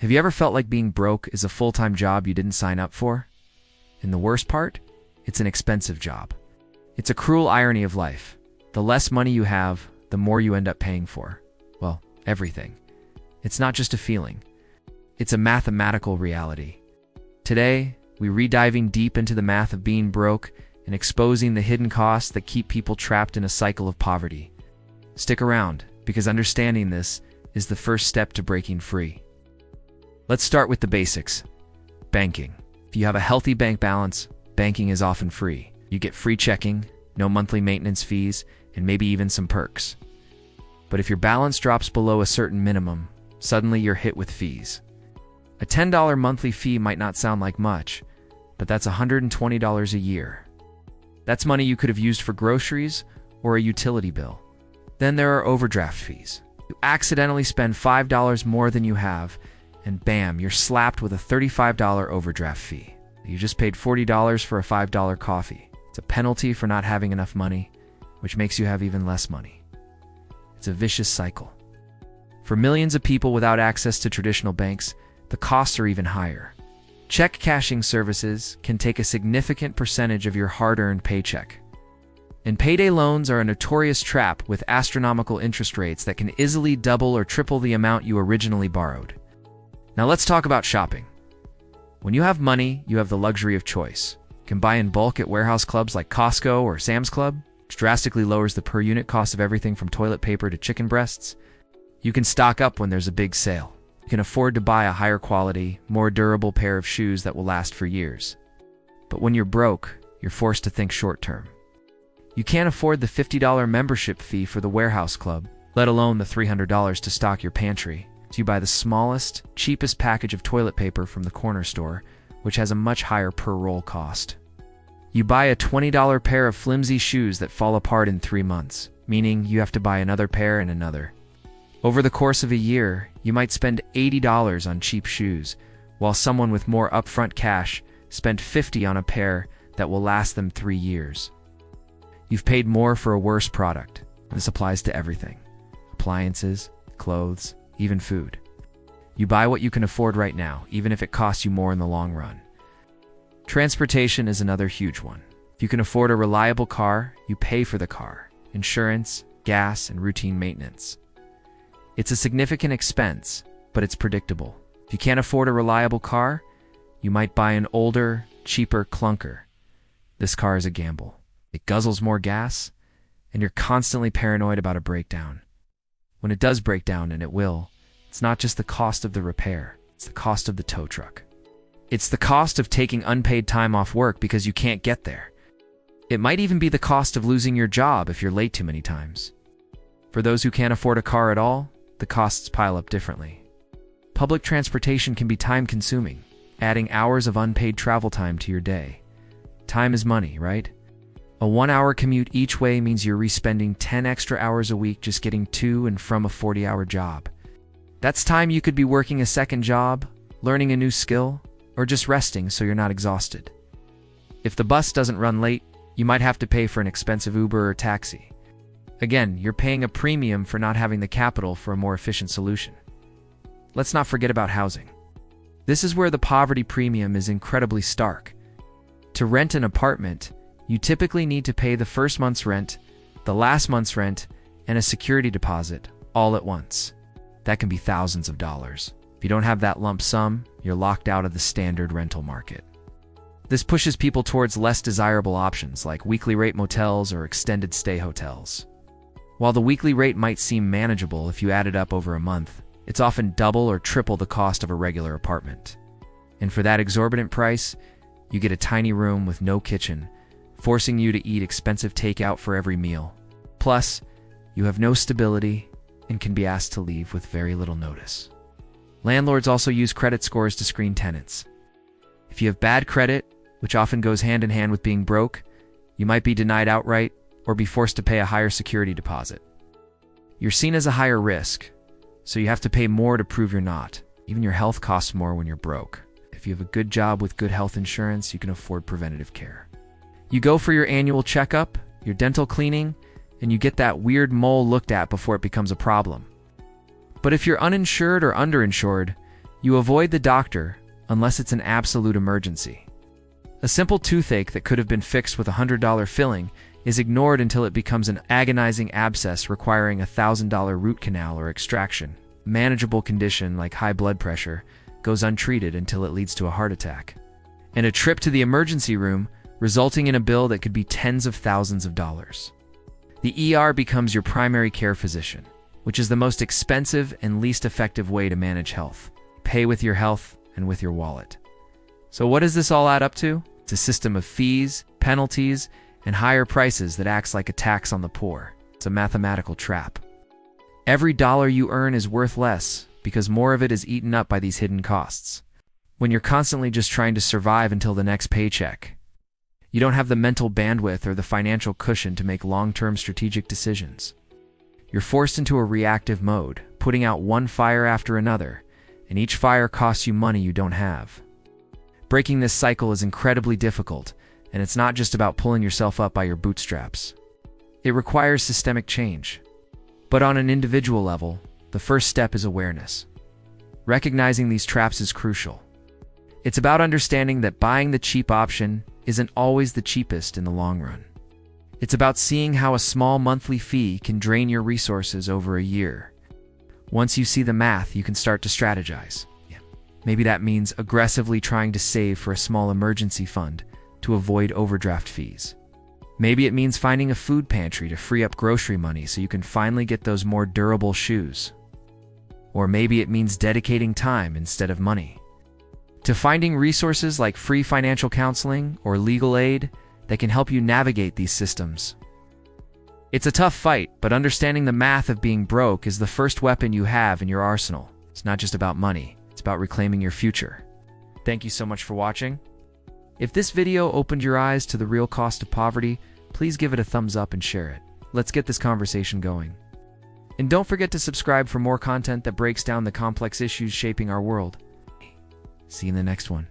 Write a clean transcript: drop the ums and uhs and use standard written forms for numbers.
Have you ever felt like being broke is a full-time job you didn't sign up for? And the worst part? It's an expensive job. It's a cruel irony of life. The less money you have, the more you end up paying for. Well, everything. It's not just a feeling. It's a mathematical reality. Today, we're diving deep into the math of being broke and exposing the hidden costs that keep people trapped in a cycle of poverty. Stick around, because understanding this is the first step to breaking free. Let's start with the basics. Banking. If you have a healthy bank balance, banking is often free. You get free checking, no monthly maintenance fees, and maybe even some perks. But if your balance drops below a certain minimum, suddenly you're hit with fees. A $10 monthly fee might not sound like much, but that's $120 a year. That's money you could have used for groceries or a utility bill. Then there are overdraft fees. You accidentally spend $5 more than you have, and bam, you're slapped with a $35 overdraft fee. You just paid $40 for a $5 coffee. It's a penalty for not having enough money, which makes you have even less money. It's a vicious cycle. For millions of people without access to traditional banks, the costs are even higher. Check cashing services can take a significant percentage of your hard-earned paycheck. And payday loans are a notorious trap with astronomical interest rates that can easily double or triple the amount you originally borrowed. Now let's talk about shopping. When you have money, you have the luxury of choice. You can buy in bulk at warehouse clubs like Costco or Sam's Club, which drastically lowers the per unit cost of everything from toilet paper to chicken breasts. You can stock up when there's a big sale. You can afford to buy a higher quality, more durable pair of shoes that will last for years. But when you're broke, you're forced to think short term. You can't afford the $50 membership fee for the warehouse club, let alone the $300 to stock your pantry. So you buy the smallest, cheapest package of toilet paper from the corner store, which has a much higher per roll cost. You buy a $20 pair of flimsy shoes that fall apart in 3 months, meaning you have to buy another pair and another. Over the course of a year, you might spend $80 on cheap shoes, while someone with more upfront cash spent $50 on a pair that will last them 3 years. You've paid more for a worse product. This applies to everything. Appliances, clothes, even food. You buy what you can afford right now, even if it costs you more in the long run. Transportation is another huge one. If you can afford a reliable car, you pay for the car, insurance, gas, and routine maintenance. It's a significant expense, but it's predictable. If you can't afford a reliable car, you might buy an older, cheaper clunker. This car is a gamble. It guzzles more gas, and you're constantly paranoid about a breakdown. When it does break down, and it will, it's not just the cost of the repair, it's the cost of the tow truck. It's the cost of taking unpaid time off work because you can't get there. It might even be the cost of losing your job if you're late too many times. For those who can't afford a car at all, the costs pile up differently. Public transportation can be time-consuming, adding hours of unpaid travel time to your day. Time is money, right? A 1-hour commute each way means you're re-spending 10 extra hours a week just getting to and from a 40-hour job. That's time you could be working a second job, learning a new skill, or just resting so you're not exhausted. If the bus doesn't run late, you might have to pay for an expensive Uber or taxi. Again, you're paying a premium for not having the capital for a more efficient solution. Let's not forget about housing. This is where the poverty premium is incredibly stark. To rent an apartment, you typically need to pay the first month's rent, the last month's rent, and a security deposit all at once. That can be thousands of dollars. If you don't have that lump sum, you're locked out of the standard rental market. This pushes people towards less desirable options like weekly rate motels or extended stay hotels. While the weekly rate might seem manageable if you add it up over a month, it's often double or triple the cost of a regular apartment. And for that exorbitant price, you get a tiny room with no kitchen, forcing you to eat expensive takeout for every meal. Plus, you have no stability and can be asked to leave with very little notice. Landlords also use credit scores to screen tenants. If you have bad credit, which often goes hand in hand with being broke, you might be denied outright or be forced to pay a higher security deposit. You're seen as a higher risk, so you have to pay more to prove you're not. Even your health costs more when you're broke. If you have a good job with good health insurance, you can afford preventative care. You go for your annual checkup, your dental cleaning, and you get that weird mole looked at before it becomes a problem. But if you're uninsured or underinsured, You avoid the doctor unless it's an absolute emergency. A simple toothache that could have been fixed with a $100 filling is ignored until it becomes an agonizing abscess requiring a $1,000 root canal or extraction. A manageable condition like high blood pressure goes untreated until it leads to a heart attack. And a trip to the emergency room resulting in a bill that could be tens of thousands of dollars. The ER becomes your primary care physician, which is the most expensive and least effective way to manage health. Pay with your health and with your wallet. So what does this all add up to? It's a system of fees, penalties, and higher prices that acts like a tax on the poor. It's a mathematical trap. Every dollar you earn is worth less because more of it is eaten up by these hidden costs. When you're constantly just trying to survive until the next paycheck, you don't have the mental bandwidth or the financial cushion to make long-term strategic decisions. You're forced into a reactive mode, putting out one fire after another, and each fire costs you money you don't have. Breaking this cycle is incredibly difficult, and it's not just about pulling yourself up by your bootstraps. It requires systemic change. But on an individual level, the first step is awareness. Recognizing these traps is crucial. It's about understanding that buying the cheap option isn't always the cheapest in the long run. It's about seeing how a small monthly fee can drain your resources over a year. Once you see the math, you can start to strategize. Maybe that means aggressively trying to save for a small emergency fund to avoid overdraft fees. Maybe it means finding a food pantry to free up grocery money so you can finally get those more durable shoes. Or maybe it means dedicating time instead of money to finding resources like free financial counseling or legal aid that can help you navigate these systems. It's a tough fight, but understanding the math of being broke is the first weapon you have in your arsenal. It's not just about money, it's about reclaiming your future. Thank you so much for watching. If this video opened your eyes to the real cost of poverty, please give it a thumbs up and share it. Let's get this conversation going. And don't forget to subscribe for more content that breaks down the complex issues shaping our world. See you in the next one.